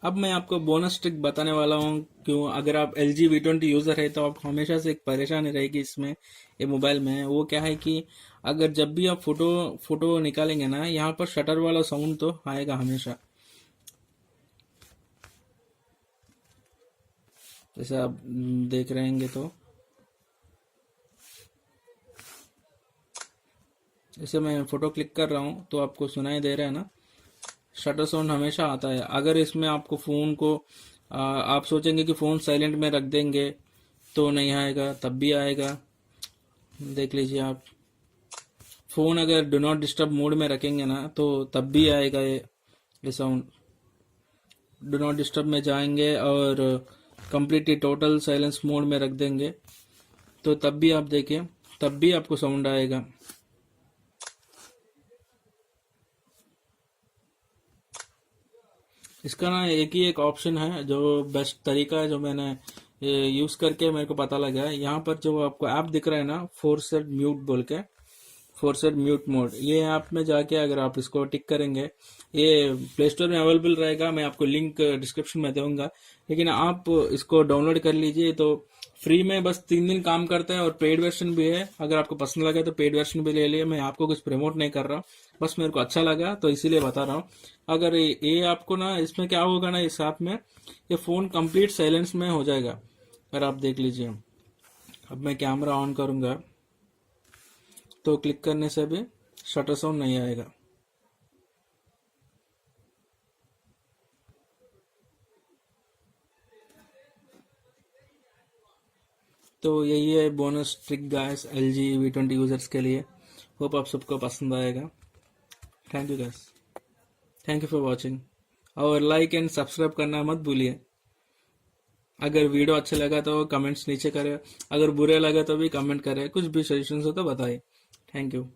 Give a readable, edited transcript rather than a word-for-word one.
अब मैं आपको बोनस ट्रिक बताने वाला हूँ। क्यों, अगर आप LG V20 यूजर है तो आप हमेशा से एक परेशानी रहेगी इसमें, ये मोबाइल में। वो क्या है कि अगर जब भी आप फोटो फोटो निकालेंगे ना, यहाँ पर शटर वाला साउंड तो आएगा हमेशा। जैसे आप देख रहे होंगे तो जैसे मैं फोटो क्लिक कर रहा हूँ तो आपको सुनाई दे रहा है ना, शटर साउंड हमेशा आता है। अगर इसमें आपको फोन को आप सोचेंगे कि फोन साइलेंट में रख देंगे तो नहीं आएगा, तब भी आएगा। देख लीजिए आप, फोन अगर डू नॉट डिस्टर्ब मोड में रखेंगे ना तो तब भी आएगा ये साउंड। डू नॉट डिस्टर्ब में जाएंगे और कंप्लीटली टोटल साइलेंस मोड में रख देंगे तो तब भी आप देखें, तब भी आपको साउंड आएगा। इसका ना एक ही एक ऑप्शन है जो बेस्ट तरीका है, जो मैंने यूज करके मेरे को पता लगा है। यहाँ पर जो आपको ऐप दिख रहा है ना, फोर्सेड म्यूट बोल के, फोर्सेड म्यूट मोड, ये ऐप में जाके अगर आप इसको टिक करेंगे, ये प्ले स्टोर में अवेलेबल रहेगा। मैं आपको लिंक डिस्क्रिप्शन में दूंगा, लेकिन आप इसको डाउनलोड कर लीजिए। तो फ्री में बस 3 दिन काम करता है, और पेड वर्जन भी है। अगर आपको पसंद लगा तो पेड वर्जन भी ले लिए। मैं आपको कुछ प्रमोट नहीं कर रहा, बस मेरे को अच्छा लगा तो इसीलिए बता रहा हूँ। अगर ये आपको ना, इसमें क्या होगा ना, इस ऐप में ये फोन कंप्लीट साइलेंस में हो जाएगा। अगर आप देख लीजिए, अब मैं कैमरा ऑन करूंगा तो क्लिक करने से भी शटर साउंड नहीं आएगा। तो यही है bonus trick guys, LG V20 users के लिए। होप आप सबको पसंद आएगा। Thank you guys, thank you for watching. और लाइक एंड सब्सक्राइब करना मत भूलिए। अगर वीडियो अच्छा लगा तो कमेंट्स नीचे करें, अगर बुरे लगे तो भी कमेंट करें, कुछ भी सजेशन हो तो बताइए। Thank you.